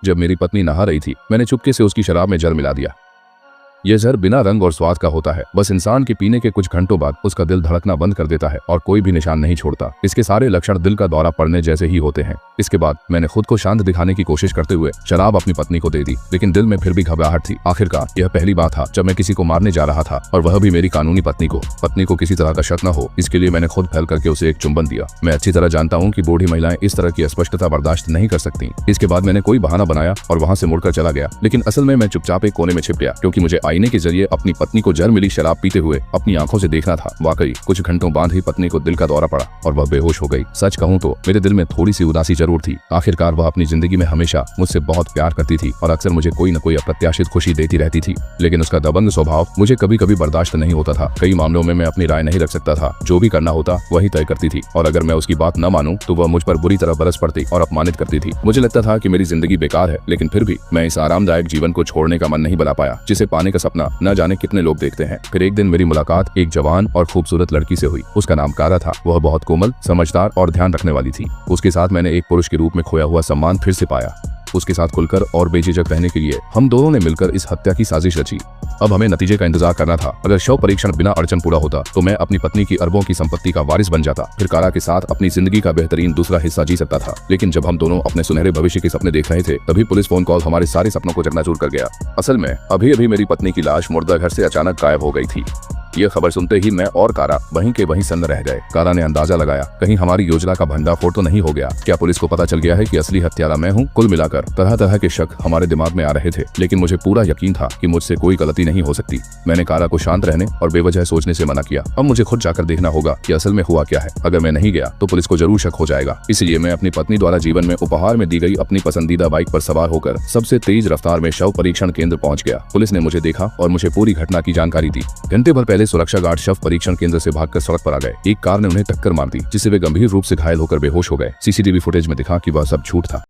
जब मेरी पत्नी नहा रही थी, मैंने चुपके से उसकी शराब में जहर मिला दिया। यह जहर बिना रंग और स्वाद का होता है, बस इंसान के पीने के कुछ घंटों बाद उसका दिल धड़कना बंद कर देता है और कोई भी निशान नहीं छोड़ता। इसके सारे लक्षण दिल का दौरा पड़ने जैसे ही होते हैं। इसके बाद मैंने खुद को शांत दिखाने की कोशिश करते हुए शराब अपनी पत्नी को दे दी, लेकिन दिल में फिर भी घबराहट थी। आखिरकार यह पहली बार था जब मैं किसी को मारने जा रहा था, और वह भी मेरी कानूनी पत्नी को। पत्नी को किसी तरह का शक न हो, इसके लिए मैंने खुद फैल करके उसे एक चुंबन दिया। मैं अच्छी तरह जानता हूँ कि बूढ़ी महिलाएं इस तरह की अस्पष्टता बर्दाश्त नहीं कर सकती। इसके बाद मैंने कोई बहाना बनाया और वहाँ से मुड़कर चला गया, लेकिन असल में मैं चुपचाप एक कोने में छिप गया, क्योंकि मुझे आईने के जरिए अपनी पत्नी को जहर मिली शराब पीते हुए अपनी आंखों से देखना था। वाकई कुछ घंटों बाद ही पत्नी को दिल का दौरा पड़ा और वह बेहोश हो गई। सच कहूं तो मेरे दिल में थोड़ी सी उदासी जरूर थी। आखिरकार वह अपनी जिंदगी में हमेशा मुझसे बहुत प्यार करती थी और अक्सर मुझे कोई न कोई अप्रत्याशित खुशी देती रहती थी, लेकिन उसका दबंग स्वभाव मुझे कभी कभी बर्दाश्त नहीं होता था। कई मामलों में मैं अपनी राय नहीं रख सकता था, जो भी करना होता वही तय करती थी, और अगर मैं उसकी बात न मानूं तो वह मुझ पर बुरी तरह बरस पड़ती और अपमानित करती थी। मुझे लगता था कि मेरी जिंदगी बेकार है, लेकिन फिर भी मैं इस आरामदायक जीवन को छोड़ने का मन नहीं बना पाया, जिसे पाने का सपना न जाने कितने लोग देखते हैं। फिर एक दिन मेरी मुलाकात एक जवान और खूबसूरत लड़की से हुई। उसका नाम कारा था। वह बहुत कोमल, समझदार और ध्यान रखने वाली थी। उसके साथ मैंने एक पुरुष के रूप में खोया हुआ सम्मान फिर से पाया। उसके साथ खुलकर और बेझिझक रहने के लिए हम दोनों ने मिलकर इस हत्या की साजिश रची। अब हमें नतीजे का इंतजार करना था। अगर शव परीक्षण बिना अड़चन पूरा होता तो मैं अपनी पत्नी की अरबों की संपत्ति का वारिस बन जाता, फिर कारा के साथ अपनी जिंदगी का बेहतरीन दूसरा हिस्सा जी सकता था। लेकिन जब हम दोनों अपने सुनहरे भविष्य के सपने देख रहे थे, तभी पुलिस फोन कॉल हमारे सारे सपनों को चकनाचूर कर गया। असल में अभी अभी मेरी पत्नी की लाश मुर्दा घर से अचानक गायब हो गई थी। यह खबर सुनते ही मैं और कारा वहीं के वहीं सन्न रह गए। कारा ने अंदाजा लगाया, कहीं हमारी योजना का भंडाफोड़ तो नहीं हो गया। क्या पुलिस को पता चल गया है कि असली हत्यारा मैं हूँ? कुल मिलाकर तरह तरह के शक हमारे दिमाग में आ रहे थे, लेकिन मुझे पूरा यकीन था कि मुझसे कोई गलती नहीं हो सकती। मैंने कारा को शांत रहने और बेवजह सोचने से मना किया। अब मुझे खुद जाकर देखना होगा कि असल में हुआ क्या है। अगर मैं नहीं गया तो पुलिस को जरूर शक हो जाएगा। इसलिए मैं अपनी पत्नी द्वारा जीवन में उपहार में दी गई अपनी पसंदीदा बाइक पर सवार होकर सबसे तेज रफ्तार में शव परीक्षण केंद्र पहुंच गया। पुलिस ने मुझे देखा और मुझे पूरी घटना की जानकारी दी। घंटे भर पहले सुरक्षा गार्ड शव परीक्षण केंद्र से भागकर सड़क पर आ गए। एक कार ने उन्हें टक्कर मार दी, जिससे वे गंभीर रूप से घायल होकर बेहोश हो गए। सीसीटीवी फुटेज में दिखा कि वह सब झूठ था।